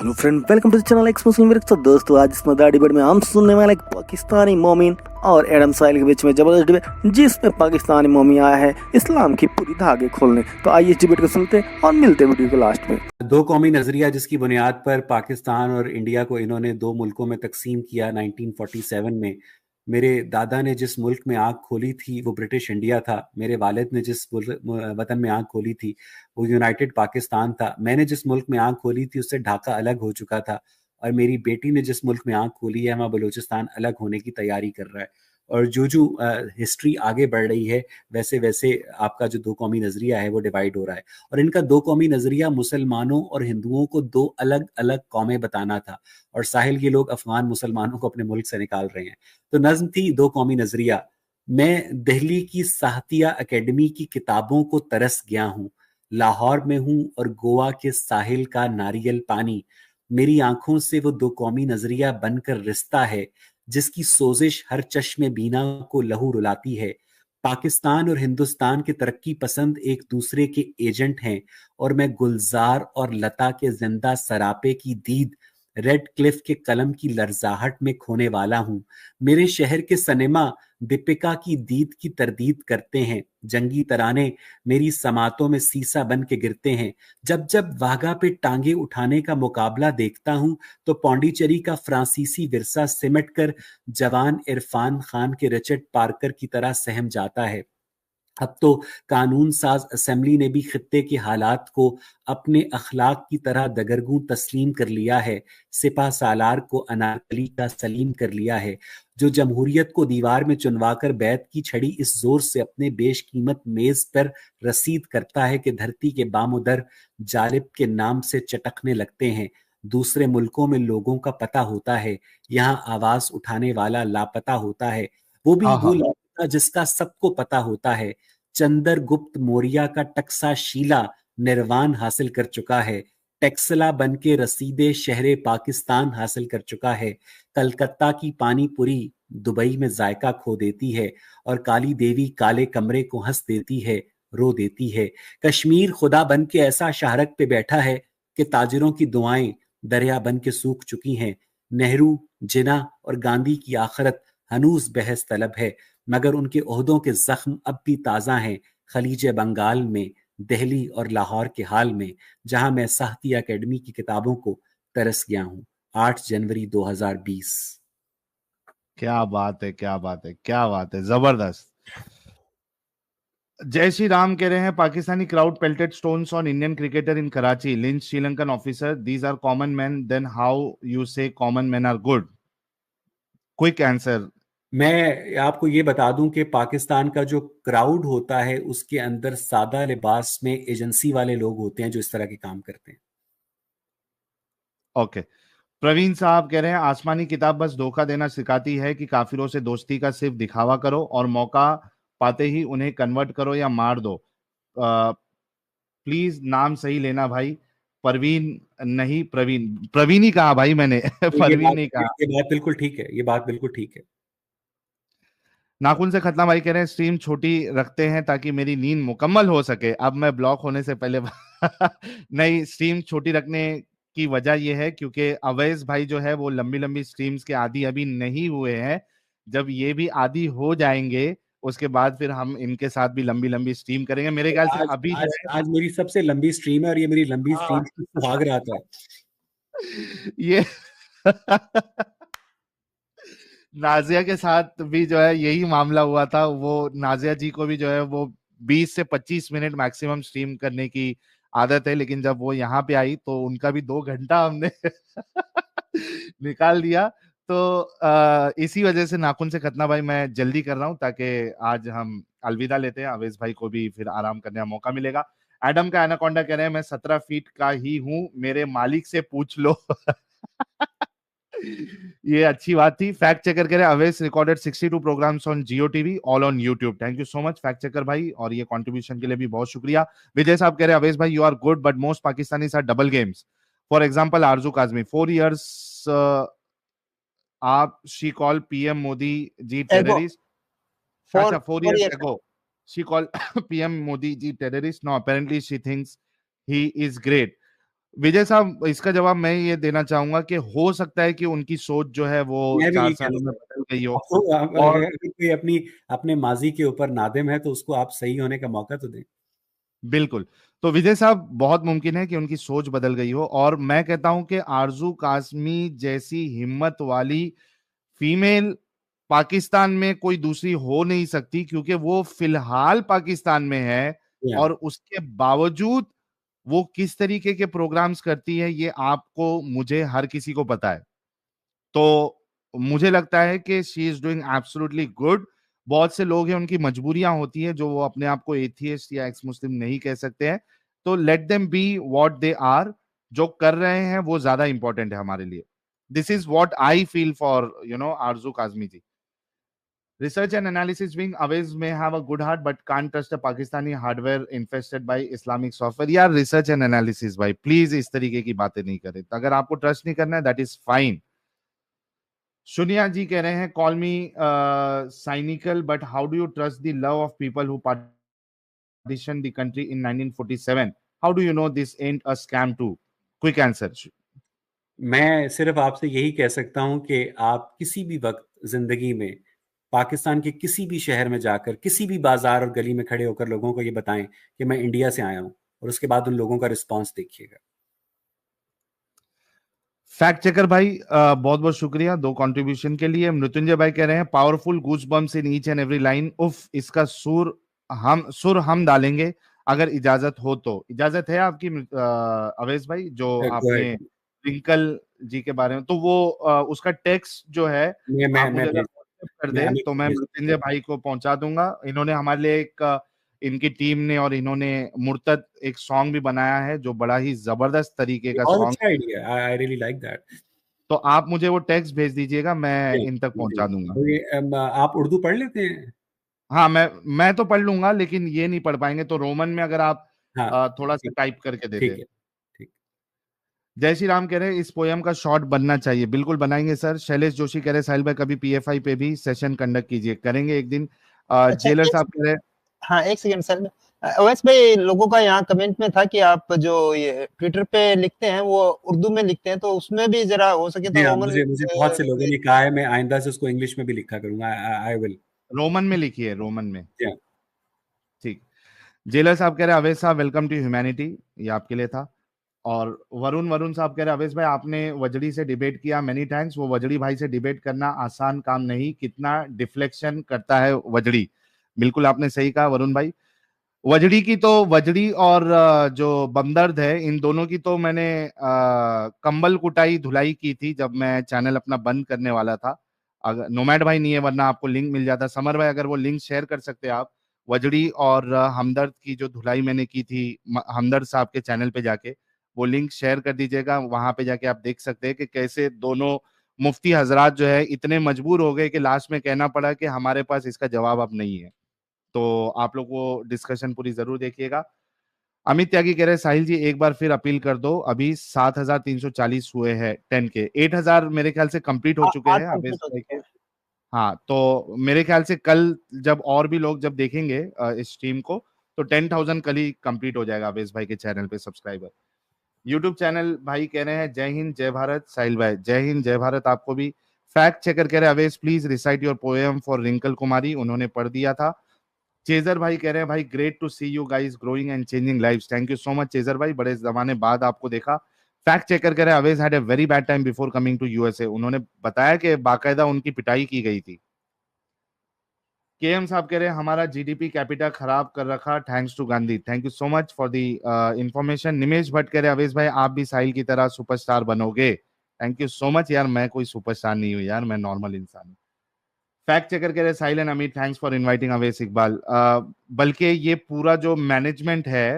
Hello friend, welcome to the channel ex Muslim lyrics. तो दोस्तों, आज इस मजेदार डिबेट में हम सुनने वाले एक पाकिस्तानी मोमिन और एडम साहिल के बीच में जबरदस्त डिबेट, जिसमें पाकिस्तानी मोमिन आया है इस्लाम की पूरी धागे खोलने। तो आइए इस डिबेट को सुनते हैं और मिलते हैं वीडियो के लास्ट में। दो कौमी नजरिया जिसकी बुनियाद पर पाकिस्तान और इंडिया को इन्होंने दो मुल्कों में तकसीम किया 1947 में। मेरे दादा ने जिस मुल्क में आंख खोली थी वो ब्रिटिश इंडिया था। मेरे वालिद ने जिस वतन में आंख खोली थी वो यूनाइटेड पाकिस्तान था। मैंने जिस मुल्क में आंख खोली थी उससे ढाका अलग हो चुका था, और मेरी बेटी ने जिस मुल्क में आंख खोली है वहाँ बलूचिस्तान अलग होने की तैयारी कर रहा है। और जो जो हिस्ट्री आगे बढ़ रही है वैसे वैसे आपका जो दो कौमी नजरिया है वो डिवाइड हो रहा है। और इनका दो कौमी नजरिया मुसलमानों और हिंदुओं को दो अलग अलग कौमें बताना था, और साहिल के लोग अफगान मुसलमानों को अपने मुल्क से निकाल रहे हैं। तो नज्म थी दो कौमी नजरिया। मैं दिल्ली की साहतिया एकेडमी की किताबों को तरस गया हूँ। लाहौर में हूँ और गोवा के साहिल का नारियल पानी मेरी आंखों से वो दो कौमी नजरिया बनकर रिश्ता है, जिसकी सोजिश हर चश्मे बीना को लहू रुलाती है। पाकिस्तान और हिंदुस्तान के तरक्की पसंद एक दूसरे के एजेंट हैं, और मैं गुलजार और लता के जिंदा सरापे की दीद, रेड क्लिफ के कलम की लर्जाहट में खोने वाला हूं। मेरे शहर के सनेमा दीपिका की दीद की तरदीद करते हैं। जंगी तराने मेरी समातों में सीसा बन के गिरते हैं। जब जब वाघा पे टांगे उठाने का मुकाबला देखता हूं तो पौंडीचेरी का फ्रांसीसी विरसा सिमट कर जवान इरफान खान के रिचर्ड पार्कर की तरह सहम जाता है। अब तो कानून साज असेंबली ने भी खित्ते के हालात को अपने अखलाक की तरह दगरगूं तस्लीम कर लिया है। सिपा सालार को अनारकली का सलीम कर लिया है। जो जमहूरियत को दीवार में चुनवाकर बैत की छड़ी इस जोर से अपने बेशकीमत मेज पर रसीद करता है कि धरती के बामुदर जालिब के नाम से चटकने लगते हैं। दूसरे मुल्कों में लोगों का पता होता है, यहाँ आवाज उठाने वाला लापता होता है। वो भी हाँ वो हाँ। लापता जिसका सबको पता होता है। चंद्रगुप्त मौर्य का टक्सा शीला निर्वाण हासिल कर चुका है। टेक्सला बन के रसीदे शहरे पाकिस्तान हासिल कर चुका है। कलकत्ता की पानी पूरी दुबई में जायका खो देती है, और काली देवी काले कमरे को हंस देती है, रो देती है। कश्मीर खुदा बन के ऐसा शाहरक पे बैठा है कि ताजिरों की दुआएं दरिया बन के सूख चुकी हैं। नेहरू, जिन्ना और गांधी की आखिरत हनूज बहस तलब है, मगर उनके ओहदों के जख्म अब भी ताज़ा हैं। खलीज बंगाल में, दिल्ली और लाहौर के हाल में, जहां मैं साहती एकेडमी की किताबों को तरस गया हूं। 8 जनवरी 2020। क्या बात है, क्या बात है, क्या बात है, जबरदस्त। जय श्री राम कह रहे हैं, Pakistani crowd pelted stones on Indian cricketer in Karachi, lynch Sri Lankan officer, these are common man, then how you say common man are good? Quick answer. मैं आपको ये बता दूं कि पाकिस्तान का जो क्राउड होता है उसके अंदर सादा लिबास में एजेंसी वाले लोग होते हैं जो इस तरह के काम करते हैं। ओके। प्रवीण साहब कह रहे हैं, आसमानी किताब बस धोखा देना सिखाती है कि काफिरों से दोस्ती का सिर्फ दिखावा करो और मौका पाते ही उन्हें कन्वर्ट करो या मार दो। प्लीज नाम सही लेना भाई। परवीन नहीं, प्रवीण। प्रवीण ही कहा भाई मैंने ये परवीन बात नहीं कहा। ये बात बिल्कुल ठीक है, ये बात बिल्कुल ठीक है। नाखून से खतना भाई कह रहे हैं, स्ट्रीम छोटी रखते हैं ताकि मेरी नींद मुकम्मल हो सके, अब मैं ब्लॉक होने से पहले नहीं, स्ट्रीम छोटी रखने की वजह यह है क्योंकि अवैस भाई जो है वो लंबी लंबी स्ट्रीम्स के आदी अभी नहीं हुए हैं। जब ये भी आदी हो जाएंगे उसके बाद फिर हम इनके साथ भी लंबी लंबी स्ट्रीम करेंगे, मेरे ख्याल से आज अभी जो आज है। आज मेरी सबसे लंबी स्ट्रीम है, और ये मेरी लंबी स्ट्रीम हाँ। की सुहाग रात है। ये नाजिया के साथ भी जो है यही मामला हुआ था। वो नाजिया जी को भी जो है वो 20 से 25 मिनट मैक्सिमम स्ट्रीम करने की आदत है, लेकिन जब वो यहाँ पे आई तो उनका भी 2 घंटा हमने निकाल दिया। तो इसी वजह से नाखून से खतना भाई मैं जल्दी कर रहा हूँ ताकि आज हम अलविदा लेते हैं, अवेश भाई को भी फिर आराम करने का मौका मिलेगा। एडम का एनाकोंडा कह रहे हैं, मैं 17 फीट का ही हूँ, मेरे मालिक से पूछ लो। ये अच्छी बात थी। फैक्ट चेकर करें, Awais recorded 62 programs on Geo TV, all on YouTube. Thank you so much fact checker भाई, और ये कंट्रीब्यूशन के लिए भी बहुत शुक्रिया। विजय साहब कह रहे हैं, अवेश भाई you are good but most Pakistanis are double games. For example Arzoo Kazmi 4 years आप she call PM Modi ji Ego terrorist. for अच्छा, 4 4 years years. ago she called PM Modi ji terrorist. Now apparently she thinks he is great. विजय साहब, इसका जवाब मैं ये देना चाहूंगा कि हो सकता है कि उनकी सोच जो है वो मैं भी 4 यही कहना सालों में चाहता बदल गई हूँ। हो। तो और अगर कोई अपनी अपने माजी के ऊपर नादिम है तो उसको आप सही होने का मौका तो दें। बिल्कुल। तो विजय साहब, बहुत मुमकिन है कि उनकी सोच बदल गई हो, और मैं कहता हूं कि आरजू कासमी जैसी हिम्मत वाली फीमेल पाकिस्तान में कोई दूसरी हो नहीं सकती, क्योंकि वो फिलहाल पाकिस्तान में है, या और उसके बावजूद वो किस तरीके के प्रोग्राम्स करती है ये आपको, मुझे, हर किसी को पता है। तो मुझे लगता है कि she is doing absolutely good. बहुत से लोग हैं, उनकी मजबूरियां होती हैं, जो वो अपने आप को एथियस्ट या एक्स मुस्लिम नहीं कह सकते हैं। तो let them be what they are. जो कर रहे हैं वो ज्यादा इंपॉर्टेंट है हमारे लिए। This is what I feel for Aarzoo Kazmi ji. Research and analysis wing always may have a good heart, but can't trust a Pakistani hardware infested by Islamic software. यार रिसर्च एंड एनालिसिस भाई, please इस तरीके की बातें नहीं करें। अगर आपको ट्रस्ट नहीं करना है, दैट इज फाइन। सुनिया जी कह रहे हैं, call me cynical, but how do you trust the love of people who partition the country in 1947? How do you know this and a scam too? Quick answer. मैं सिर्फ आपसे यही कह सकता हूं कि आप किसी भी वक्त जिंदगी में पाकिस्तान के किसी भी शहर में जाकर किसी भी बाजार और गली में खड़े होकर लोगों को ये बताएं कि मैं इंडिया से आया हूं, और उसके बाद उन लोगों का रिस्पांस देखिएगा। फैक्ट चेकर भाई, बहुत बहुत शुक्रिया 2 कंट्रीब्यूशन के लिए। मृत्युंजय भाई कह रहे हैं, powerful goosebumps in each and every line. उफ, इसका सुर हम डालेंगे अगर इजाजत हो तो। इजाजत है आपकी अवैस भाई, जो गो आपने अहेड। ट्विंकल जी के बारे में, तो वो उसका टेक्स्ट जो है, आप मैं मुझे अगर भेज व्हाट्सएप कर मैं दे अमित तो को मैं भेज मृत्युंजय भाई को पहुंचा दूंगा। इन्होंने हमारे लिए एक इनकी टीम ने और इन्होंने मुर्तद एक सॉन्ग भी बनाया है, जो बड़ा ही जबरदस्त तरीके का बहुत सॉन्ग। अच्छा idea, I really like that. तो आप मुझे वो टेक्स्ट भेज दीजिएगा, मैं जी इन तक जी। पहुंचा दूंगा। तो ये आप उर्दू पढ़ लेते हैं? हाँ, मैं तो पढ़ लूंगा, लेकिन ये नहीं पढ़ पाएंगे, तो रोमन में अगर आप हाँ, थोड़ा सा ठीक। टाइप करके दे ठीक दे। है। ठीक। जय श्री राम कह रहे हैं, इस पोयम का शॉर्ट बनना चाहिए। बिल्कुल बनाएंगे सर। शैलेश जोशी कह रहे हैं, साहिल भाई कभी पीएफआई पे भी सेशन कंडक्ट कीजिए। करेंगे एक दिन। अच्छा, जेलर एक साहब कह रहे हैं, हाँ, एक सेकंड सर। ओवैस भाई, लोगों का यहाँ कमेंट में था कि आप जो ये ट्विटर पे लिखते हैं वो उर्दू में लिखते हैं, तो उसमें भी जरा हो सके जी तो हाँ, रोमन मुझे मुझे बहुत से लोगों ने कहा है, मैं आइंदा से उसको इंग्लिश में भी लिखा करूंगा। I will. रोमन में लिखिए, रोमन में। जी हाँ। ठीक। जेलर साहब कह रहे हैं, अवैस साहब वेलकम टू ह्यूमैनिटी, ये आपके लिए था। और वरुण वरुण साहब कह रहे हैं, अवेश भाई आपने वजड़ी से डिबेट किया, मेनी थैंक्स। वो वजड़ी भाई से डिबेट करना आसान काम नहीं, कितना डिफ्लेक्शन करता है वजड़ी। बिल्कुल आपने सही कहा वरुण भाई। वजड़ी की तो, वजड़ी और जो बमदर्द है, इन दोनों की तो मैंने कंबल कुटाई धुलाई की थी जब मैं चैनल अपना बंद करने वाला था। अगर नोमैड भाई नहीं है, वरना आपको लिंक मिल जाता। समर भाई, अगर वो लिंक शेयर कर सकते हैं आप, वजड़ी और हमदर्द की जो धुलाई मैंने की थी हमदर्द साहब के चैनल पे जाके, वो लिंक शेयर कर दीजिएगा। वहां पे जाके आप देख सकते हैं कि कैसे दोनों मुफ्ती हजरात जो है इतने मजबूर हो गए कि लास्ट में कहना पड़ा कि हमारे पास इसका जवाब अब नहीं है। तो आप लोग वो डिस्कशन पूरी जरूर देखिएगा। अमित त्यागी कह रहे हैं, साहिल जी एक बार फिर अपील कर दो, अभी 7,340 हुए हैं 10 के। 8,000 मेरे ख्याल से कंप्लीट हो चुके आठ हैं अभी कंप्लीट हो तक चुके के। हैं। हाँ, तो मेरे ख्याल से कल जब और भी लोग जब देखेंगे इस स्ट्रीम को, तो 10,000 कल ही कंप्लीट हो जाएगा अवेश भाई के चैनल पे सब्सक्राइबर। यूट्यूब चैनल भाई कह रहे हैं, जय हिंद जय भारत। साहिल भाई, जय हिंद जय भारत आपको भी। फैक्ट चेकर कह रहे हैं, Avesh please recite your poem for Rinkal Kumari, उन्होंने पढ़ दिया था। चेजर भाई कह रहे हैं, भाई great to see you guys growing and changing lives. Thank you so much chaser भाई, बड़े जमाने बाद आपको देखा। फैक्ट चेकर कह रहे हैं, Awais had a very bad time before coming to USA, उन्होंने बताया कि बाकायदा उनकी पिटाई की गई थी। केएम साहब कह रहे हैं, हमारा जीडीपी कैपिटा खराब कर रखा, thanks to Gandhi. Thank you so much for the information. Nimesh Bhatt कह रहे हैं, अवेश भाई आप भी साहिल की तरह सुपरस्टार बनोगे। थैंक यू सो मच यार, मैं कोई सुपरस्टार नहीं हूँ यार, मैं नॉर्मल इंसान हूँ। फैक्ट चेकर कह रहे, Sahil and Amit thanks for inviting Avesh Iqbal. बल्कि ये पूरा जो मैनेजमेंट है,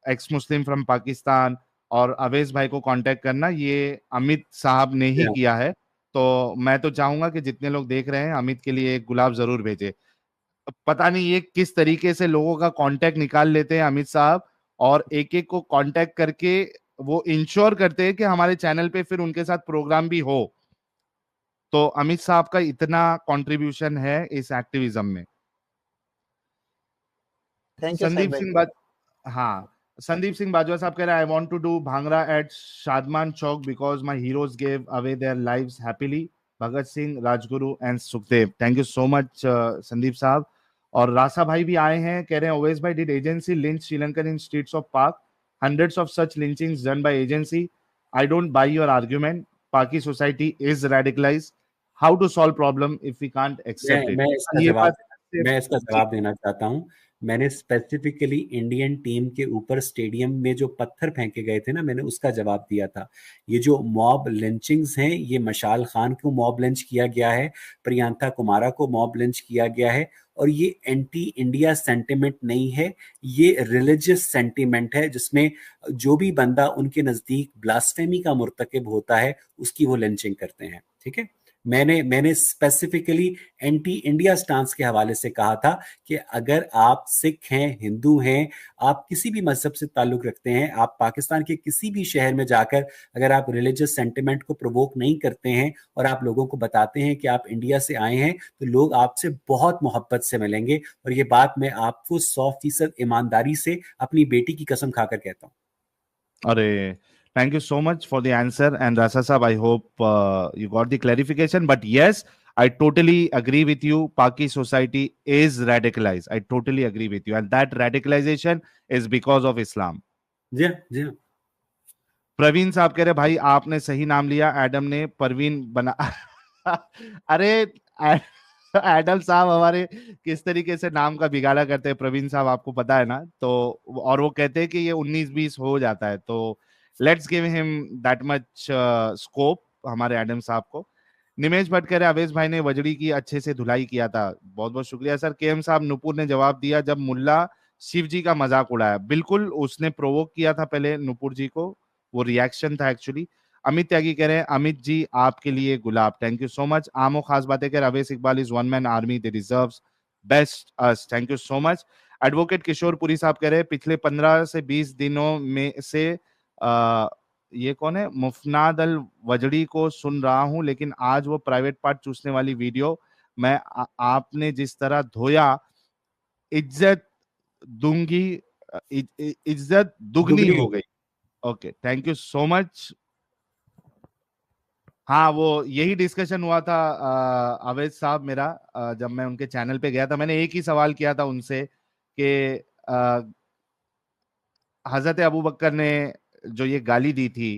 एक्स मुस्लिम फ्रॉम पाकिस्तान और अवेश भाई को कांटेक्ट करना, ये अमित साहब ने जी ही हाँ। किया है। तो मैं तो चाहूंगा कि जितने लोग देख रहे हैं, अमित के लिए एक गुलाब जरूर भेजे। पता नहीं ये किस तरीके से लोगों का कांटेक्ट निकाल लेते हैं अमित साहब, और एक एक को कांटेक्ट करके वो इंश्योर करते हैं कि हमारे चैनल पे फिर उनके साथ प्रोग्राम भी हो। तो अमित साहब का इतना कंट्रीब्यूशन है इस एक्टिविज्म में। थैंक यू साहिल संदीप भाई। सिंह बात, हाँ, संदीप सिंह बाजवा साहब कह रहे हैं I want to do bhangra at Shadman Chowk because my heroes gave away their lives happily, Bhagat Singh, Rajguru and Sukhdev. Thank you so much Sandeep साहब। और रासा भाई भी आए हैं, कह रहे हैं ओवैस भाई did agency lynch Sri Lankan in streets of पाक, hundreds of such lynchings done by agency. I don't buy your argument. Paki society is radicalized. How to solve problem if we can't accept it? मैं इसका ये जवाब बात मैं इसका जवाब देना चाहता हूँ। मैंने स्पेसिफिकली इंडियन टीम के ऊपर स्टेडियम में जो पत्थर फेंके गए थे ना, मैंने उसका जवाब दिया था। ये जो मॉब लिंचिंग्स हैं, ये मशाल खान को मॉब लिंच किया गया है, प्रियंका कुमारा को मॉब लिंच किया गया है, और ये एंटी इंडिया सेंटिमेंट नहीं है, ये रिलीजियस सेंटिमेंट है, जिसमें जो भी बंदा उनके नजदीक ब्लास्फेमी का मुर्तकिब होता है उसकी वो लिंचिंग करते हैं। ठीक है, मैंने स्पेसिफिकली एंटी इंडिया स्टांस के हवाले से कहा था कि अगर आप सिख हैं, हिंदू हैं, आप किसी भी मजहब से ताल्लुक रखते हैं, आप पाकिस्तान के किसी भी शहर में जाकर अगर आप रिलीजियस सेंटिमेंट को प्रोवोक नहीं करते हैं और आप लोगों को बताते हैं कि आप इंडिया से आए हैं, तो लोग आपसे बहुत मोहब्बत से मिलेंगे। और ये बात मैं आपको 100% ईमानदारी से अपनी बेटी की कसम खाकर कहता हूँ। अरे thank you so much for the answer, and Rasa sahab, I hope you got the clarification. But yes, I totally agree with you. Paki society is radicalized. I totally agree with you, and that radicalization is because of Islam. जी हाँ। प्रवीण साहब कह रहे भाई आपने सही नाम लिया, Adam ने परवीन बना अरे एडम साहब हमारे किस तरीके से नाम का बिगाड़ा करते हैं प्रवीण साहब, आपको पता है ना। तो और वो कहते हैं कि ये 19-20 हो जाता है, तो let's give him that much scope हमारे एडम साहब को। निमेश भट्ट कह रहे अवेश भाई ने वजड़ी की अच्छे से धुलाई किया था, बहुत बहुत शुक्रिया सर। के एम साहब नुपुर ने जवाब दिया जब मुल्ला शिव जी का मजाक उड़ाया, बिल्कुल उसने प्रोवोक किया था पहले नुपुर जी को, वो रिएक्शन था एक्चुअली। अमित त्यागी कह रहे हैं अमित जी आपके लिए गुलाब, थैंक यू सो मच। आमो खास बातें कह रहे Avesh Iqbal is one man army, they deserves best us, thank you so much. Advocate Kishor Puri साहब कह रहे हैं पिछले 15 से 20 दिनों में से ये कौन है मुफनाद अल वजड़ी को सुन रहा हूं, लेकिन आज वो प्राइवेट पार्ट चूसने वाली वीडियो मैं आपने जिस तरह धोया, इज्जत दूंगी, इज्जत दुगनी हो गई। Okay, thank you so much. हाँ, वो यही डिस्कशन हुआ था अवैध साहब मेरा, जब मैं उनके चैनल पे गया था, मैंने एक ही सवाल किया था उनसे कि हजरत अबू बकर ने जो ये गाली दी थी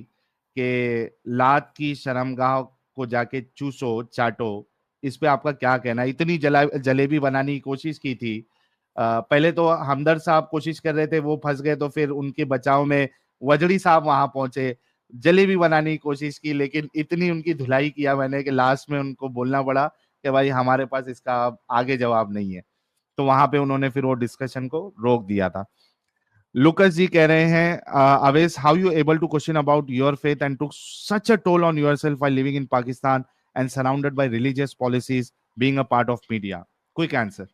कि लात की शर्मगाह को जाके चूसो चाटो, इस पे आपका क्या कहना है? इतनी जलेबी बनाने की कोशिश की थी, पहले तो हमदर्द साहब कोशिश कर रहे थे, वो फंस गए, तो फिर उनके बचाव में वजड़ी साहब वहां पहुंचे, जलेबी बनाने की कोशिश की, लेकिन इतनी उनकी धुलाई किया मैंने कि लास्ट में उनको बोलना पड़ा कि भाई हमारे पास इसका आगे जवाब नहीं है, तो वहां पे उन्होंने फिर वो डिस्कशन को रोक दिया था। लुकस जी कह रहे हैं Awais how you able to question about your faith and took such a toll on yourself while living in Pakistan and surrounded by religious policies being a part of media? Quick answer.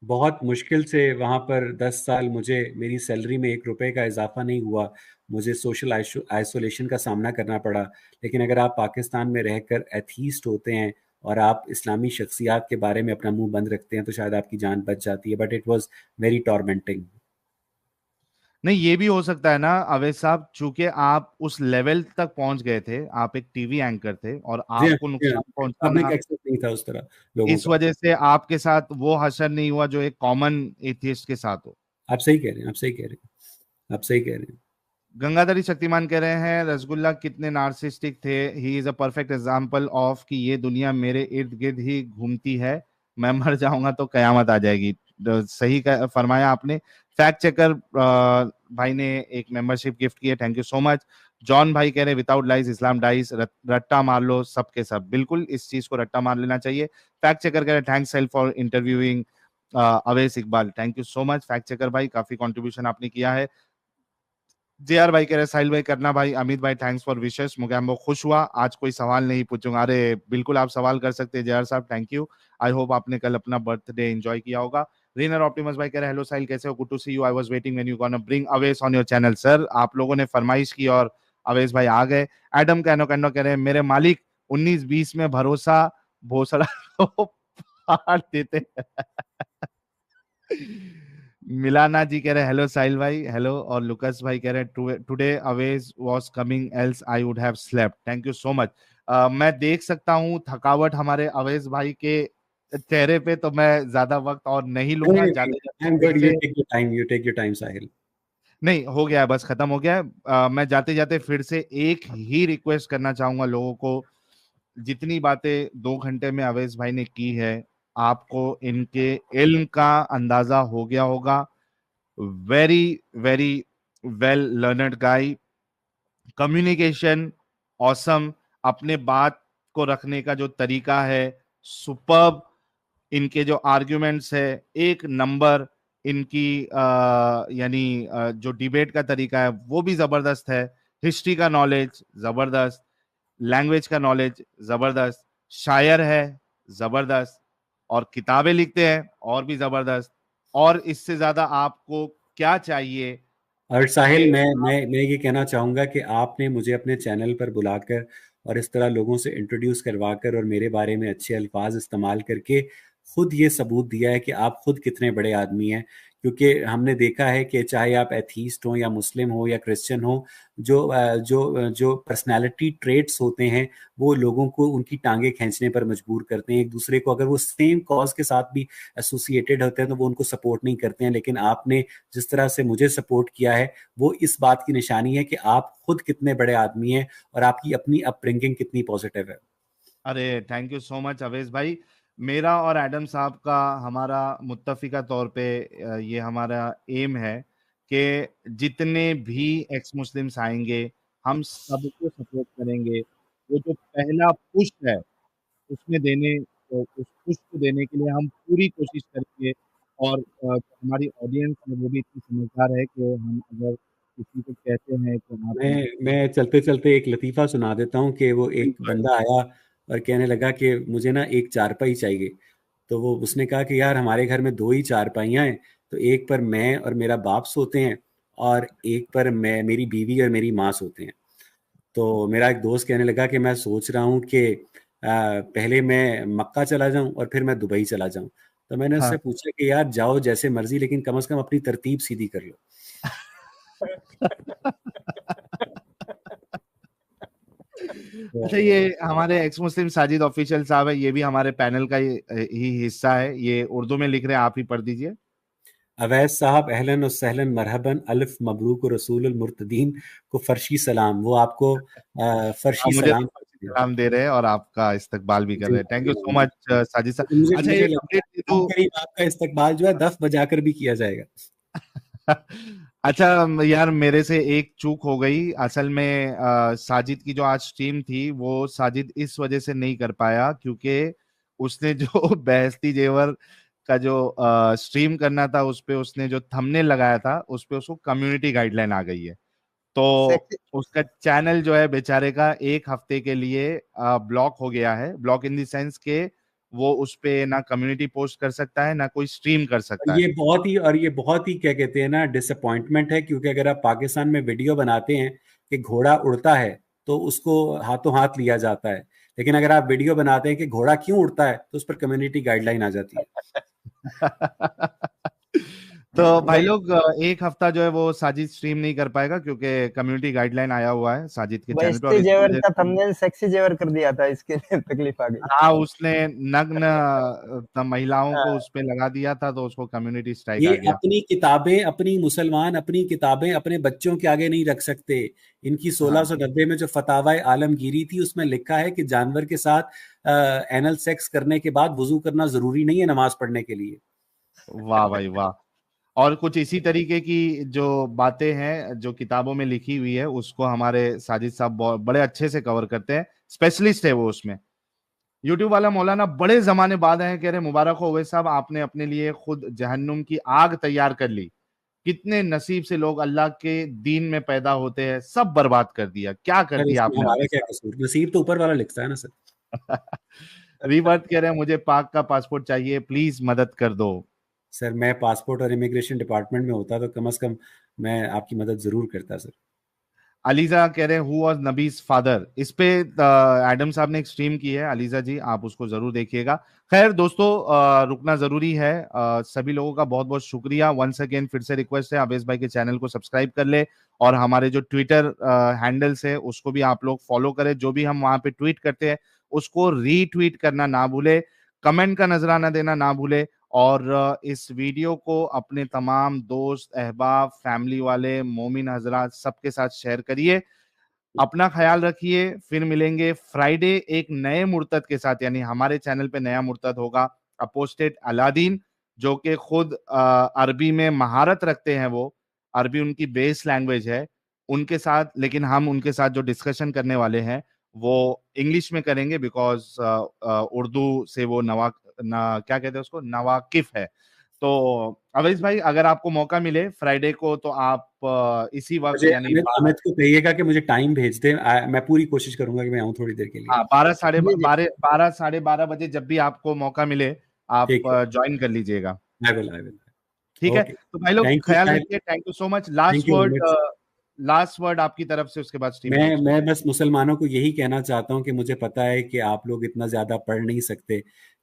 बहुत मुश्किल से वहाँ पर 10 साल मुझे मेरी सैलरी में 1 रुपए का इजाफा नहीं हुआ, मुझे सोशल आइसोलेशन का सामना करना पड़ा। लेकिन अगर आप पाकिस्तान में रहकर एथीस्ट होते हैं और आप इस्लामी शख्सियात के बारे में अपना मुंह बंद रखते हैं तो शायद आपकी जान बच जाती है, but it was very tormenting. नहीं, ये भी हो सकता है ना अवैध साहब, चूंकि आप उस लेवल तक पहुंच गए थे, आप एक टीवी एंकर थे और जी आपको नुकसान हाँ, पहुंचाना, पब्लिक एक्सेस नहीं था उस तरह लोगों इस का। वजह से आपके साथ वो हशर नहीं हुआ जो एक कॉमन एथियस्ट के साथ हो। आप सही कह रहे हैं, आप सही कह रहे हैं, आप सही कह रहे हैं। गंगाधरी शक्तिमान कह रहे हैं रसगुल्ला कितने नार्सिस्टिक थे, he is a perfect example of कि ये दुनिया मेरे इर्द गिर्द ही घूमती है, मैं मर जाऊंगा तो कयामत आ जाएगी। तो सही फरमाया आपने। फैक्ट चेकर भाई ने एक मेंबरशिप गिफ्ट की है, thank you so much. John भाई कह रहे हैं विदाउट लाइज इस्लाम डाइज, रट्टा मार लो सबके सब, बिल्कुल इस चीज को रट्टा मार लेना चाहिए। फैक्ट चेकर कह रहे हैं thanks self for interviewing Awais Iqbal, thank you so much fact checker भाई, काफी कंट्रीब्यूशन आपने किया है। जेआर भाई कह रहे साहिल भाई करना भाई, अमित भाई थैंक्स फॉर विशेष, मुगैम्बो खुश हुआ, आज कोई सवाल नहीं पूछूंगा। अरे बिल्कुल आप सवाल कर सकते हैं जेआर साहब, थैंक यू। आई होप आपने कल अपना बर्थडे एंजॉय किया होगा। रेनर ऑप्टिमस भाई कह रहे हेलो साहिल कैसे हो, good to see you, I was waiting when you gonna bring Awais on your channel. Sir आप लोगों ने फरमाइश की और अवेस भाई आ गए। एडम कैनो कैनो कह रहे हैं मेरे मालिक 19-20 में भरोसा भोसड़ा फाड़ देते मिलाना जी कह रहे हैं हेलो साहिल भाई, हेलो। और लुकस भाई कह रहे हैं today Awez was coming else I would have slept. Thank you so much. मैं देख सकता हूँ थकावट हमारे अवेज भाई के चेहरे पे, तो मैं ज्यादा वक्त और नहीं नहीं लूंगा। नहीं जाते आई जाते एम फिर गुड, से, यू टेक योर टाइम साहिल। नहीं हो गया है, बस खत्म हो गया है। मैं जाते जाते फिर से एक ही रिक्वेस्ट करना चाहूंगा लोगों को। जितनी बातें 2 घंटे में अवैस भाई ने की है, आपको इनके इल्म का अंदाजा हो गया होगा। वेरी वेरी वेल लर्नड गाय, कम्युनिकेशन ऑसम, अपने बात को रखने का जो तरीका है सुपर्ब, इनके जो आर्ग्यूमेंट्स है एक नंबर, इनकी जो डिबेट का तरीका है वो भी जबरदस्त है। हिस्ट्री का नॉलेज जबरदस्त, लैंग्वेज का नॉलेज जबरदस्त, शायर है जबरदस्त, और किताबें लिखते हैं और भी जबरदस्त। और इससे ज्यादा आपको क्या चाहिए और साहिल, कि मैं ये कहना चाहूँगा कि आपने मुझे अपने चैनल पर बुलाकर और इस तरह लोगों से इंट्रोड्यूस करवाकर और मेरे बारे में अच्छे अल्फाज इस्तेमाल करके खुद ये सबूत दिया है कि आप खुद कितने बड़े आदमी हैं। क्योंकि हमने देखा है कि चाहे आप एथीस्ट हो या मुस्लिम हो या क्रिश्चियन हो, जो पर्सनैलिटी ट्रेट्स होते हैं वो लोगों को उनकी टांगे खींचने पर मजबूर करते हैं। एक दूसरे को अगर वो सेम कॉज के साथ भी एसोसिएटेड होते हैं तो वो उनको सपोर्ट नहीं करते हैं। लेकिन आपने जिस तरह से मुझे सपोर्ट किया है वो इस बात की निशानी है कि आप खुद कितने बड़े आदमी हैं और आपकी अपनी अपब्रिंगिंग कितनी पॉजिटिव है। अरे thank you so much Avesh भाई। मेरा और एडम साहब का हमारा मुत्तफिका तौर पे ये हमारा एम है कि जितने भी एक्स मुस्लिम्स आएंगे हम सबको सपोर्ट करेंगे। वो जो पहला पुश है उसमें देने, तो उस पुश को देने के लिए हम पूरी कोशिश करेंगे। और जो हमारी ऑडियंस है वो भी इतनी समझदार है कि हम अगर किसी को कहते हैं कि आप मैं चलते चलते एक लतीफ़ा सुना देता हूँ कि वो एक बंदा आया और कहने लगा कि मुझे ना एक चारपाई चाहिए। तो वो उसने कहा कि यार हमारे घर में दो ही चारपाइयाँ हैं, तो एक पर मैं और मेरा बाप सोते हैं और एक पर मैं, मेरी बीवी और मेरी माँ सोते हैं। तो मेरा एक दोस्त कहने लगा कि मैं सोच रहा हूँ कि पहले मैं मक्का चला जाऊं और फिर मैं दुबई चला जाऊं। तो मैंने हाँ। उससे पूछा कि यार जाओ जैसे मर्जी, लेकिन कम से कम अपनी तरतीब सीधी कर लो। अच्छा, ये हमारे एक्स मुस्लिम साजिद ऑफिशियल साहब है, ये भी हमारे पैनल का ही हिस्सा है। ये उर्दू में लिख रहे हैं, आप ही पढ़ दीजिए। अवैस साहब, अहलन और सहलन मरहबन, अल्फ मबरूक और रसूल मुर्तदीन को फर्शी सलाम। वो आपको हाँ, फर्शी मुझे तो सलाम। सलाम दे रहे हैं और आपका इस्तकबाल भी कर जी रहे हैं। Thank you so ji. Much Sajid साहब। तो मुझे अच्छा, मुझे एक लगता अपडेट दे है दूं। करीब आपका इस्तकबाल जो है 10 बजाकर भी किया जाएगा। अच्छा यार, मेरे से एक चूक हो गई असल में। साजिद की जो आज स्ट्रीम थी वो साजिद इस वजह से नहीं कर पाया क्योंकि उसने जो बेहस्ती जेवर का जो स्ट्रीम करना था उस पे उसने जो थंबनेल लगाया था उस पे उसको कम्युनिटी गाइडलाइन आ गई है। तो सेक्सी उसका चैनल जो है बेचारे का एक हफ्ते के लिए ब्लॉक हो गया है। ब्लॉक इन द सेंस के वो उस पे ना कम्युनिटी पोस्ट कर सकता है ना कोई स्ट्रीम कर सकता है। ये बहुत ही क्या कहते हैं ना, डिसअपॉइंटमेंट है। क्योंकि अगर आप पाकिस्तान में वीडियो बनाते हैं कि घोड़ा उड़ता है तो उसको हाथों हाथ लिया जाता है। लेकिन अगर आप वीडियो बनाते हैं कि घोड़ा क्यों उड़ता है तो उस पर कम्युनिटी गाइडलाइन आ जाती है। तो भाई भाई, लोग एक हफ्ता जो है वो साजिद स्ट्रीम नहीं कर पाएगा क्योंकि कम्युनिटी गाइडलाइन आया हुआ है साजिद के चैनल पे, और बस्ती इस जेवर वजह का से थंबनेल सेक्सी जेवर कर दिया था, इसके लिए तकलीफ आ गई। हाँ, उसने नग्न महिलाओं को हाँ, उस पे लगा दिया था तो उसको कम्युनिटी स्ट्राइक ये आ गया। अपनी किताबें, अपनी मुसलमान अपनी किताबें अपने बच्चों के आगे नहीं रख सकते। इनकी हाँ, 1690 में जो फतावा आलमगीरी थी उसमें लिखा है कि जानवर के साथ एनल सेक्स करने के बाद वजू करना जरूरी नहीं है नमाज पढ़ने के लिए। वाह भाई वाह। और कुछ इसी तरीके की जो बातें हैं जो किताबों में लिखी हुई है उसको हमारे साजिद साहब बड़े अच्छे से कवर करते हैं। स्पेशलिस्ट है वो उसमें। यूट्यूब वाला मौलाना बड़े जमाने बाद आए, कह रहे मुबारक हो अवैस साहब, आपने अपने लिए खुद जहन्नुम की आग तैयार कर ली। कितने नसीब से लोग अल्लाह के दीन में पैदा होते हैं, सब बर्बाद कर दिया। क्या कर सर दिया इसमें आपने हमारा अवैस क्या कसूर, नसीब तो ऊपर वाला लिखता है ना सर। साहब? रीबर्थ कह रहे हैं मुझे पाक का पासपोर्ट चाहिए, प्लीज मदद कर दो। सर मैं पासपोर्ट और इमिग्रेशन डिपार्टमेंट में होता तो कम से कम मैं आपकी मदद जरूर करता सर। अलीजा कह रहे हैं हु वाज नबीज फादर, इस पे एडम साहब ने एक स्ट्रीम की है, अलीजा जी आप उसको जरूर देखिएगा। खैर दोस्तों रुकना जरूरी है। सभी लोगों का बहुत बहुत शुक्रिया। वंस अगेन फिर से रिक्वेस्ट है अवेश भाई के चैनल को सब्सक्राइब कर ले और हमारे जो ट्विटर हैंडल्स है उसको भी आप लोग फॉलो करें। जो भी हम वहां पे ट्वीट करते हैं उसको रीट्वीट करना ना भूले, कमेंट का नजराना देना ना भूले और इस वीडियो को अपने तमाम दोस्त, अहबाब, फैमिली वाले, मोमिन हजरात सबके साथ शेयर करिए। अपना ख्याल रखिए। फिर मिलेंगे फ्राइडे एक नए मुर्तद के साथ, यानी हमारे चैनल पे नया मुर्तद होगा अपोस्टेट अलादीन, जो कि खुद अरबी में महारत रखते हैं। वो अरबी उनकी बेस लैंग्वेज है उनके साथ, लेकिन हम उनके साथ जो डिस्कशन करने वाले हैं वो इंग्लिश में करेंगे बिकॉज उर्दू से वो क्या कहते हैं उसको, नवाकिफ है। तो अवैस भाई अगर आपको मौका मिले फ्राइडे को तो आप इसी वक्त मुझे यानी अमित को कहिएगा कि मुझे टाइम भेज दे, मैं पूरी कोशिश करूंगा कि मैं आऊं थोड़ी देर के लिए। 12 साढ़े 12 बजे जब भी आपको मौका मिले आप ठीक है। ज्वाइन कर लीजिएगा। I will. ठीक है, Okay. तो भाई लोग Thank you, ख्याल sir. रखिए। Thank you so much. Thank you, Amit. Last word आपकी तरफ से, उसके बाद स्ट्रीम मैं बस मुसलमानों को यही कहना चाहता हूँ कि मुझे पता है कि आप लोग इतना ज़्यादा पढ़ नहीं सकते,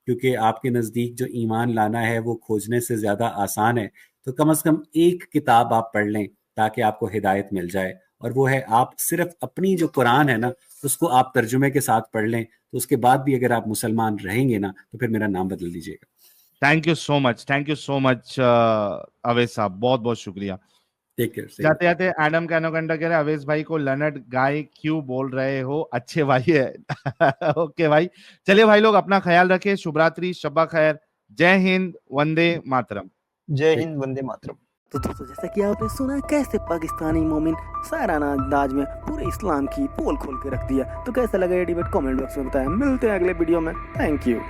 क्योंकि आपके नज़दीक जो ईमान लाना है वो खोजने से ज़्यादा आसान है। तो कम से कम एक किताब आप पढ़ लें ताकि आपको हिदायत मिल जाए, और वो है आप सिर्फ अपनी जो कुरान है ना उसको आप तर्जुमे के साथ पढ़ लें, तो उसके बाद भी अगर आप मुसलमान रहेंगे ना तो फिर मेरा नाम बदल दीजिएगा। Thank you so much Avesh साहब, बहुत बहुत शुक्रिया। जाते जाते एडम कैनोकंडा कह रहे हैं अवेश भाई को लर्नड गाय क्यों बोल रहे हो, अच्छे भाई है। ओके भाई, चलिए भाई लोग अपना ख्याल रखें। शुभ रात्रि, शब्बा खैर, जय हिंद, वंदे मातरम। जय हिंद, वंदे मातरम। तो दोस्तों जैसा कि आपने सुना कैसे पाकिस्तानी मोमिन साराना अंदाज में पूरे इस्लाम की पोल खोल के रख दिया, तो कैसा लगा ये डिबेट कमेंट बॉक्स में बताएं। मिलते हैं अगले वीडियो में। Thank you.